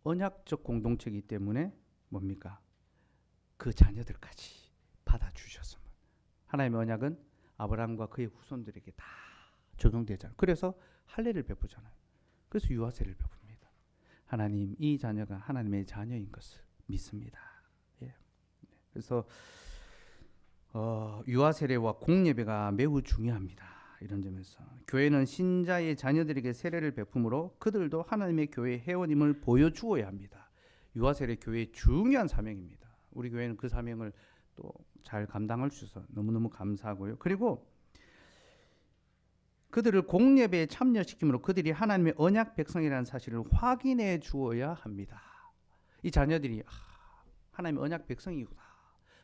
언약적 공동체이기 때문에 뭡니까? 그 자녀들까지 받아주셨습니다. 하나님의 언약은 아브라함과 그의 후손들에게 다 적용되잖아요. 그래서 할례를 베푸잖아요. 그래서 유아세를 베풉니다. 하나님, 이 자녀가 하나님의 자녀인 것을 믿습니다. 그래서 유아세례와 공예배가 매우 중요합니다. 이런 점에서 교회는 신자의 자녀들에게 세례를 베품으로 그들도 하나님의 교회의 회원임을 보여주어야 합니다. 유아세례 교회의 중요한 사명입니다. 우리 교회는 그 사명을 또 잘 감당할 수 있어서 너무너무 감사하고요. 그리고 그들을 공예배에 참여시킴으로 그들이 하나님의 언약 백성이라는 사실을 확인해 주어야 합니다. 이 자녀들이 하나님의 언약 백성이구나.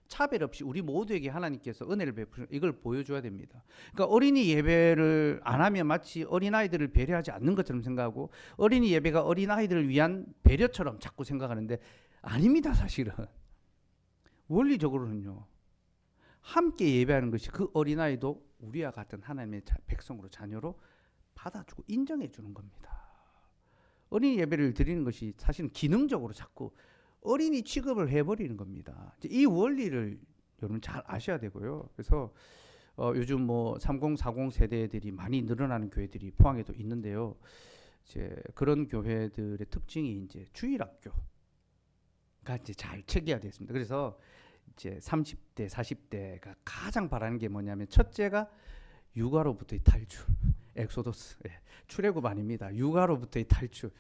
차별 없이 우리 모두에게 하나님께서 은혜를 베푸시는 이걸 보여줘야 됩니다. 그러니까 어린이 예배를 안 하면 마치 어린아이들을 배려하지 않는 것처럼 생각하고 어린이 예배가 어린아이들을 위한 배려처럼 자꾸 생각하는데 아닙니다. 사실은. 원리적으로는요. 함께 예배하는 것이 그 어린아이도 우리와 같은 하나님의 백성으로 자녀로 받아주고 인정해 주는 겁니다. 어린이 예배를 드리는 것이 사실은 기능적으로 자꾸 어린이 취급을 해버리는 겁니다. 이 원리를 여러분 잘 아셔야 되고요. 그래서 요즘 뭐 30, 40 세대들이 많이 늘어나는 교회들이 포항에도 있는데요. 이제 그런 교회들의 특징이 이제 주일학교가 이제 잘 체계화되어 있습니다. 그래서 이제 30대, 40대가 가장 바라는 게 뭐냐면 첫째가 육아로부터의 탈출, 엑소더스, 출애굽 아닙니다. 육아로부터의 탈출.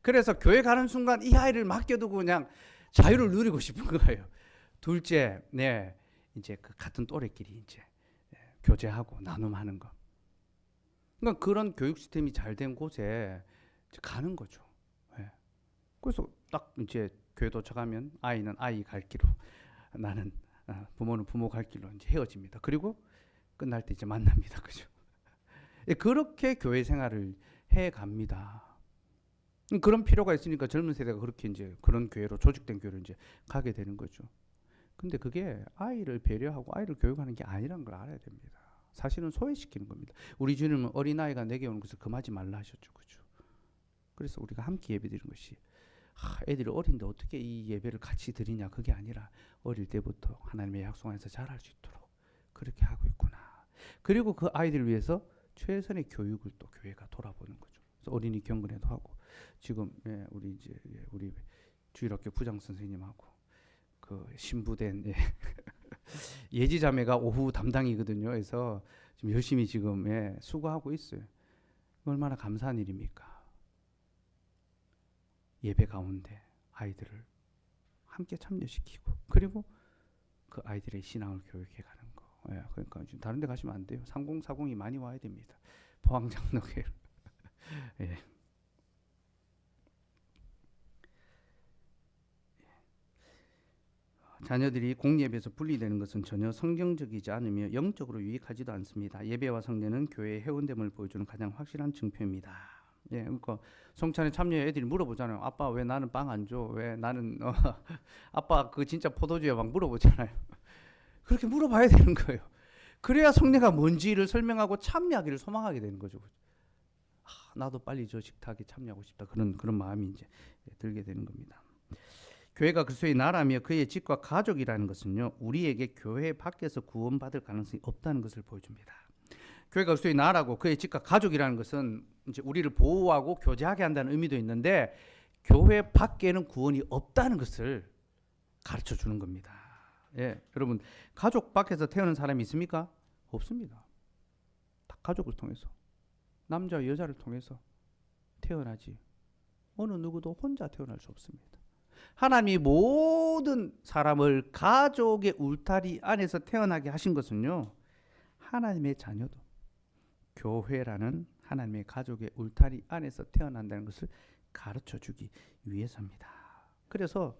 그래서 교회 가는 순간 이 아이를 맡겨두고 그냥 자유를 누리고 싶은 거예요. 둘째, 이제 그 같은 또래끼리 이제 교제하고 나눔하는 거. 그러니까 그런 교육 시스템이 잘 된 곳에 가는 거죠. 그래서 딱 이제 교회 도착하면 아이는 아이 갈 길로, 나는 부모는 부모 갈 길로 이제 헤어집니다. 그리고 끝날 때 이제 만납니다. 그죠? 예, 그렇게 교회 생활을 해 갑니다. 그런 필요가 있으니까 젊은 세대가 그렇게 이제 그런 교회로 조직된 교회로 이제 가게 되는 거죠. 근데 그게 아이를 배려하고 아이를 교육하는 게 아니라는 걸 알아야 됩니다. 사실은 소외시키는 겁니다. 우리 주님은 어린아이가 내게 오는 것을 금하지 말라 하셨죠. 그죠? 그래서 우리가 함께 예배드리는 것이 애들이 어린데 어떻게 이 예배를 같이 드리냐, 그게 아니라 어릴 때부터 하나님의 약속 안에서 잘할 수 있도록 그렇게 하고 있구나. 그리고 그 아이들을 위해서 최선의 교육을 또 교회가 돌아보는 거죠. 그래서 어린이 경건회도 하고 지금 우리 주일학교 부장 선생님하고 그 신부된 예지자매가 오후 담당이거든요. 그래서 지금 열심히 지금 수고하고 있어요. 얼마나 감사한 일입니까? 예배 가운데 아이들을 함께 참여시키고 그리고 그 아이들의 신앙을 교육해 가는 거. 그러니까 다른 데 가시면 안 돼요. 3040이 많이 와야 됩니다. 포항장로교회. 예. 자녀들이 공예배에서 분리되는 것은 전혀 성경적이지 않으며 영적으로 유익하지도 않습니다. 예배와 성례는 교회의 해운됨을 보여주는 가장 확실한 증표입니다. 예, 그러니까 성찬에 참여해 애들이 물어보잖아요. 아빠 왜 나는 빵 안 줘? 왜 나는 아빠 그 진짜 포도주야 막 물어보잖아요. 그렇게 물어봐야 되는 거예요. 그래야 성례가 뭔지를 설명하고 참여하기를 소망하게 되는 거죠. 나도 빨리 저 식탁에 참여하고 싶다. 그런 마음이 이제 들게 되는 겁니다. 교회가 그리스도의 나라며 그의 집과 가족이라는 것은요, 우리에게 교회 밖에서 구원받을 가능성이 없다는 것을 보여줍니다. 교회가 그리스도의 나라고 그의 집과 가족이라는 것은 이제 우리를 보호하고 교제하게 한다는 의미도 있는데 교회 밖에는 구원이 없다는 것을 가르쳐 주는 겁니다. 예, 여러분 가족 밖에서 태어난 사람이 있습니까? 없습니다. 다 가족을 통해서 남자와 여자를 통해서 태어나지 어느 누구도 혼자 태어날 수 없습니다. 하나님이 모든 사람을 가족의 울타리 안에서 태어나게 하신 것은요, 하나님의 자녀도 교회라는 하나님의 가족의 울타리 안에서 태어난다는 것을 가르쳐 주기 위해서입니다. 그래서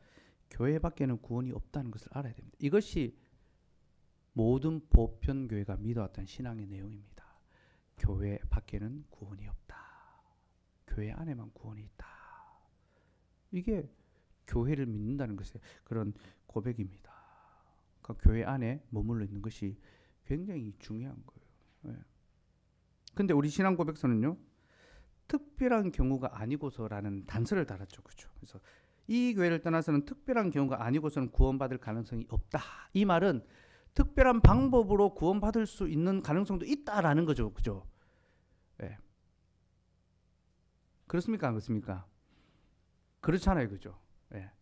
교회 밖에는 구원이 없다는 것을 알아야 됩니다. 이것이 모든 보편교회가 믿어왔던 신앙의 내용입니다. 교회 밖에는 구원이 없다. 교회 안에만 구원이 있다. 이게 교회를 믿는다는 것의 그런 고백입니다. 그러니까 교회 안에 머물러 있는 것이 굉장히 중요한 거예요. 근데 우리 신앙 고백서는요, 특별한 경우가 아니고서라는 단서를 달았죠. 그렇죠? 그래서 이 교회를 떠나서는 특별한 경우가 아니고서는 구원받을 가능성이 없다. 이 말은 특별한 방법으로 구원받을 수 있는 가능성도 있다라는 거죠. 그죠? 네. 그렇습니까? 안 그렇습니까? 그렇잖아요. 그죠? 예.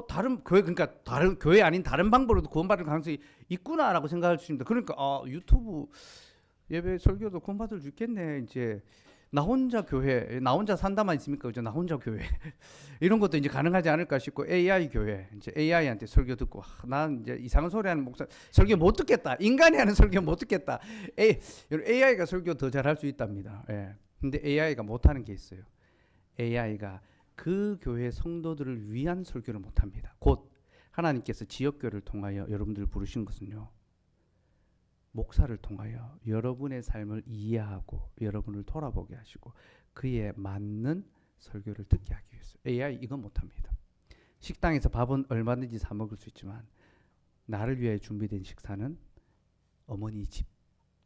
다른 교회, 그러니까 다른 교회 아닌 다른 방법으로도 구원받을 가능성이 있구나라고 생각할 수 있습니다. 그러니까 유튜브 예배 설교도 구원받을 수 있겠네. 이제 나 혼자 교회, 나 혼자 산다만 있습니까? 그죠? 나 혼자 교회 이런 것도 이제 가능하지 않을까 싶고 AI 교회, 이제 AI한테 설교 듣고 난 이제 이상한 소리 하는 목사 설교 못 듣겠다. 인간이 하는 설교 못 듣겠다. AI가 설교 더 잘할 수 있답니다. 예. 근데 AI가 못하는 게 있어요. AI가 그 교회 성도들을 위한 설교를 못합니다. 곧 하나님께서 지역교회를 통하여 여러분들을 부르신 것은요, 목사를 통하여 여러분의 삶을 이해하고 여러분을 돌아보게 하시고 그에 맞는 설교를 듣게 하기 위해서. AI 이건 못합니다. 식당에서 밥은 얼마든지 사 먹을 수 있지만 나를 위해 준비된 식사는 어머니 집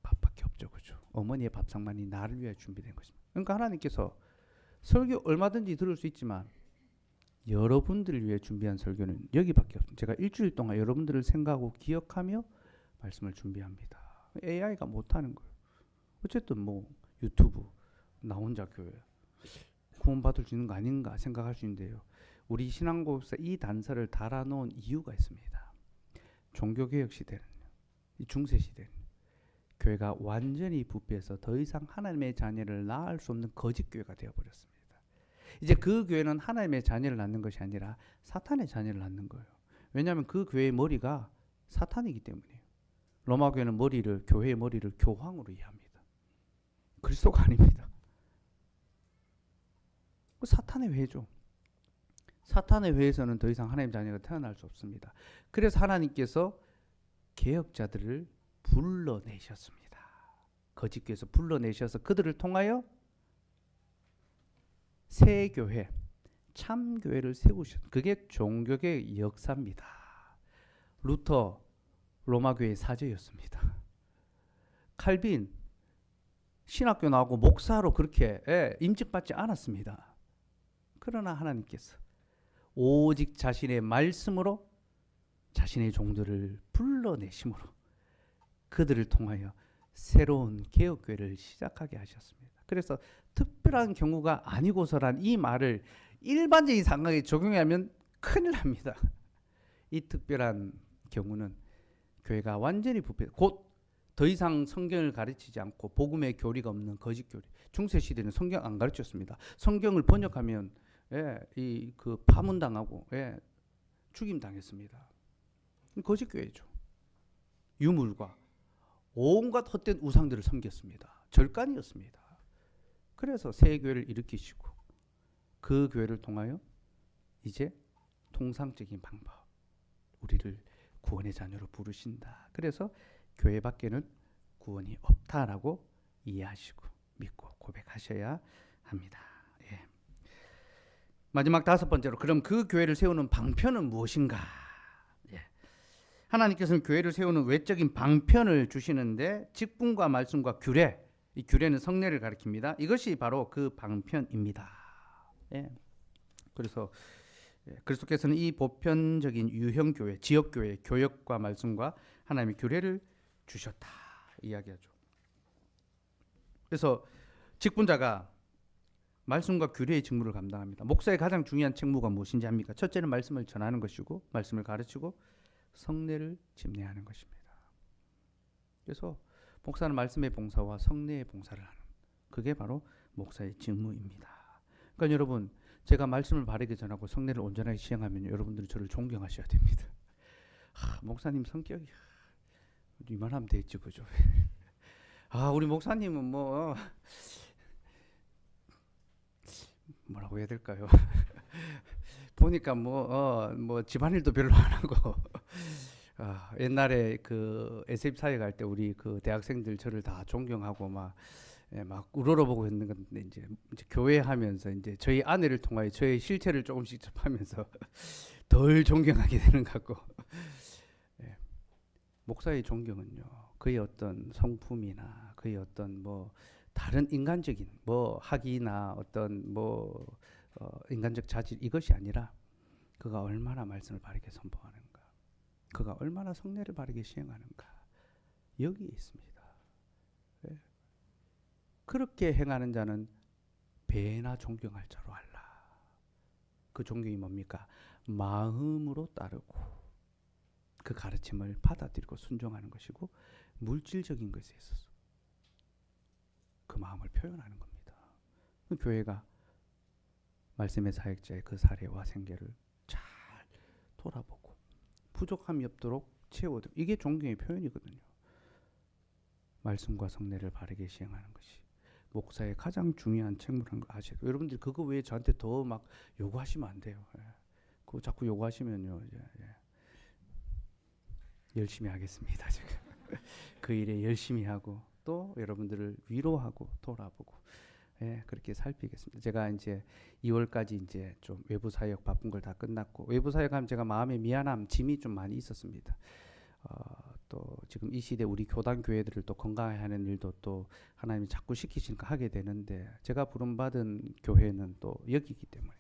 밥밖에 없죠. 그죠? 어머니의 밥상만이 나를 위해 준비된 것입니다. 그러니까 하나님께서 설교 얼마든지 들을 수 있지만 여러분들을 위해 준비한 설교는 여기밖에 없습니다. 제가 일주일 동안 여러분들을 생각하고 기억하며 말씀을 준비합니다. AI가 못하는 거예요. 어쨌든 뭐 유튜브, 나 혼자 교회 구원받을 수 있는 거 아닌가 생각할 수 있는데요. 우리 신앙고백서 이 단서를 달아놓은 이유가 있습니다. 종교개혁 시대는, 이 중세 시대는 교회가 완전히 부패해서 더 이상 하나님의 자녀를 낳을 수 없는 거짓교회가 되어버렸습니다. 이제 그 교회는 하나님의 자녀를 낳는 것이 아니라 사탄의 자녀를 낳는 거예요. 왜냐하면 그 교회의 머리가 사탄이기 때문이에요. 로마 교회는 교회의 머리를 교황으로 이해합니다. 그리스도가 아닙니다. 사탄의 회죠. 사탄의 회에서는 더 이상 하나님의 자녀가 태어날 수 없습니다. 그래서 하나님께서 개혁자들을 불러내셨습니다. 거짓 교회에서 불러내셔서 그들을 통하여 새 교회, 참 교회를 세우셨. 그게 종교개혁의 역사입니다. 루터 로마 교회의 사제였습니다. 칼빈 신학교 나오고 목사로 그렇게 임직받지 않았습니다. 그러나 하나님께서 오직 자신의 말씀으로 자신의 종들을 불러내심으로 그들을 통하여 새로운 개혁교회를 시작하게 하셨습니다. 그래서 특별한 경우가 아니고서란 이 말을 일반적인 상황에 적용하면 큰일 납니다. 이 특별한 경우는 교회가 완전히 부패, 곧 더 이상 성경을 가르치지 않고 복음의 교리가 없는 거짓 교리. 중세 시대는 성경 안 가르쳤습니다. 성경을 번역하면 그 파문당하고 죽임 당했습니다. 거짓 교회죠. 유물과 온갖 헛된 우상들을 섬겼습니다. 절간이었습니다. 그래서 새 교회를 일으키시고 그 교회를 통하여 이제 통상적인 방법 우리를 구원의 자녀로 부르신다. 그래서 교회 밖에는 구원이 없다라고 이해하시고 믿고 고백하셔야 합니다. 예. 마지막 5번째로 그럼 그 교회를 세우는 방편은 무엇인가? 예. 하나님께서는 교회를 세우는 외적인 방편을 주시는데 직분과 말씀과 규례, 이 규례는 성례를 가리킵니다. 이것이 바로 그 방편입니다. 예. 그래서 그리스도께서는 이 보편적인 유형교회, 지역교회, 교역과 말씀과 하나님의 규례를 주셨다 이야기하죠. 그래서 직분자가 말씀과 규례의 직무를 감당합니다. 목사의 가장 중요한 책무가 무엇인지 압니까? 첫째는 말씀을 전하는 것이고 말씀을 가르치고 성례를 집례하는 것입니다. 그래서 목사는 말씀의 봉사와 성례의 봉사를 하는 그게 바로 목사의 직무입니다. 그러니까 여러분 제가 말씀을 바르게 전하고 성례를 온전하게 시행하면 여러분들은 저를 존경하셔야 됩니다. 목사님 성격이 이만하면 되겠지 그죠? 우리 목사님은 뭐라고 해야 될까요? 보니까 집안일도 별로 안 하고 옛날에 그 SF 사회 갈 때 우리 그 대학생들 저를 다 존경하고 막 우러러보고 했는 건데 이제 교회 하면서 이제 저희 아내를 통하여 저의 실체를 조금씩 접하면서 덜 존경하게 되는 것 같고 목사의 존경은요 그의 어떤 성품이나 그의 어떤 다른 인간적인 학이나 어떤 인간적 자질 이것이 아니라 그가 얼마나 말씀을 바르게 선포하는가, 그가 얼마나 성례를 바르게 시행하는가 여기에 있습니다. 그렇게 행하는 자는 배나 존경할 자로 알라. 그 존경이 뭡니까? 마음으로 따르고 그 가르침을 받아들이고 순종하는 것이고 물질적인 것에 있어서 그 마음을 표현하는 겁니다. 교회가 말씀의 사역자의 그 사례와 생계를 잘 돌아보고 부족함이 없도록 채워드리고 이게 존경의 표현이거든요. 말씀과 성례를 바르게 시행하는 것이 목사의 가장 중요한 책무라는 걸 아셔야 돼요. 여러분들 그거 외에 저한테 더 막 요구하시면 안 돼요. 그거 자꾸 요구하시면요 열심히 하겠습니다. 지금 그 일에 열심히 하고 또 여러분들을 위로하고 돌아보고 그렇게 살피겠습니다. 제가 이제 2월까지 이제 좀 외부 사역 바쁜 걸 다 끝났고 외부 사역하면 제가 마음에 미안함, 짐이 좀 많이 있었습니다. 또 지금 이 시대 우리 교단 교회들을 또 건강하는 일도 또 하나님이 자꾸 시키시니까 하게 되는데 제가 부름받은 교회는 또 여기이기 때문에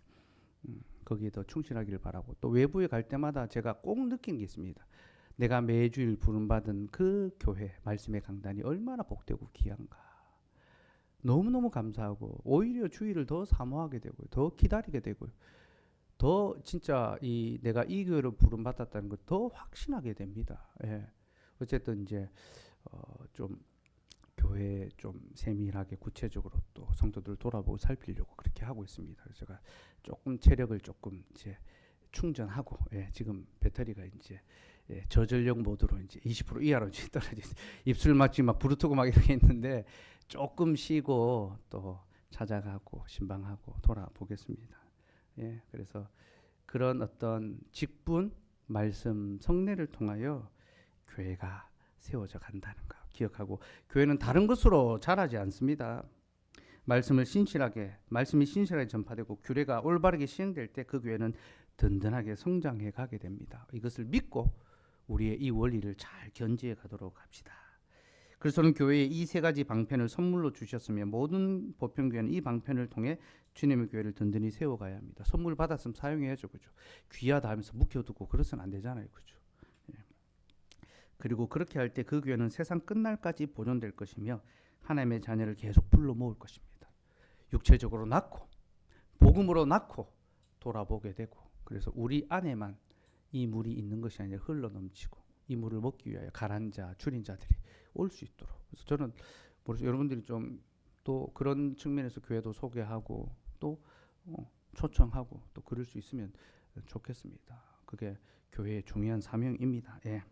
거기에 더 충실하기를 바라고 또 외부에 갈 때마다 제가 꼭 느낀 게 있습니다. 내가 매주일 부름받은 그 교회 말씀의 강단이 얼마나 복되고 귀한가. 너무너무 감사하고 오히려 주일을 더 사모하게 되고요. 더 기다리게 되고요. 더 진짜 내가 이 교회로 부름받았다는 걸 더 확신하게 됩니다. 어쨌든 이제 좀 교회 좀 세밀하게 구체적으로 또 성도들 돌아보고 살피려고 그렇게 하고 있습니다. 그래서 제가 조금 체력을 조금 이제 충전하고 지금 배터리가 이제 저전력 모드로 이제 20% 이하로 떨어지 입술 막지 막 부르트고 막 이렇게 있는데 조금 쉬고 또 찾아가고 신방하고 돌아보겠습니다. 그래서 그런 어떤 직분, 말씀, 성례를 통하여 교회가 세워져 간다는 거 기억하고, 교회는 다른 것으로 자라지 않습니다. 말씀이 신실하게 전파되고 규례가 올바르게 시행될 때 그 교회는 든든하게 성장해 가게 됩니다. 이것을 믿고 우리의 이 원리를 잘 견지해 가도록 합시다. 그래서는 교회에 이 세 가지 방편을 선물로 주셨으며 모든 보편교회는 이 방편을 통해 주님의 교회를 든든히 세워가야 합니다. 선물 받았으면 사용해야죠, 그죠? 귀하다 하면서 묵혀두고 그래서는 안 되잖아요, 그죠? 예. 그리고 그렇게 할 때 그 교회는 세상 끝날까지 보존될 것이며 하나님의 자녀를 계속 불러 모을 것입니다. 육체적으로 낳고 복음으로 낳고 돌아보게 되고, 그래서 우리 안에만 이 물이 있는 것이 아니라 흘러 넘치고 이 물을 먹기 위하여 가란 자, 줄인 자들이 올 수 있도록. 그래서 저는 여러분들이 좀 또 그런 측면에서 교회도 소개하고 또 초청하고 또 그럴 수 있으면 좋겠습니다. 그게 교회의 중요한 사명입니다. 예.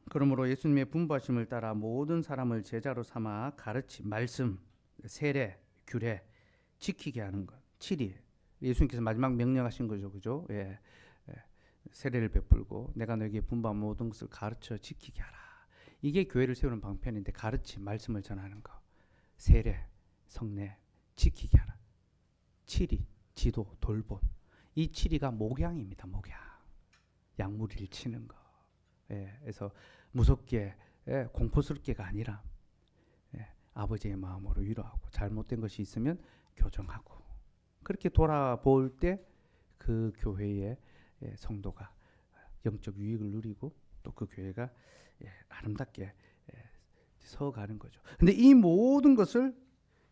그러므로 예수님의 분부하심을 따라 모든 사람을 제자로 삼아 가르침, 말씀, 세례, 규례 지키게 하는 것. 7이 예수님께서 마지막 명령하신 거죠, 그죠? 예. 세례를 베풀고 내가 너에게 분부한 모든 것을 가르쳐 지키게 하라. 이게 교회를 세우는 방편인데, 가르침, 말씀을 전하는 거, 세례, 성례 지키게 하라. 7이 지도, 돌봄. 이 7이가 목양입니다. 목양. 약물을 치는 거. 예, 그래서 무섭게 공포스럽게가 아니라 아버지의 마음으로 위로하고 잘못된 것이 있으면 교정하고, 그렇게 돌아볼 때 그 교회의 성도가 영적 유익을 누리고 또 그 교회가 아름답게 서가는 거죠. 근데 이 모든 것을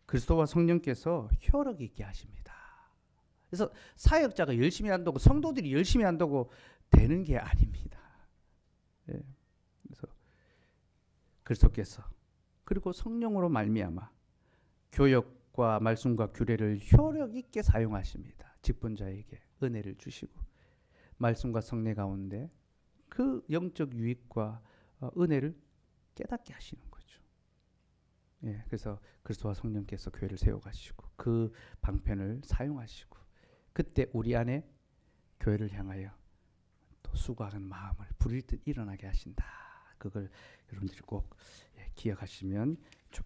그리스도와 성령께서 효력 있게 하십니다. 그래서 사역자가 열심히 한다고, 성도들이 열심히 한다고 되는 게 아닙니다. 그래서 그리스도께서 그리고 성령으로 말미암아 교역과 말씀과 규례를 효력 있게 사용하십니다. 직분자에게 은혜를 주시고 말씀과 성례 가운데 그 영적 유익과 은혜를 깨닫게 하시는 거죠. 예, 그래서 그리스도와 성령께서 교회를 세워가시고 그 방편을 사용하시고, 그때 우리 안에 교회를 향하여 또 수고하는 마음을 불일 듯 일어나게 하신다. 그걸 여러분들이 꼭 기억하시면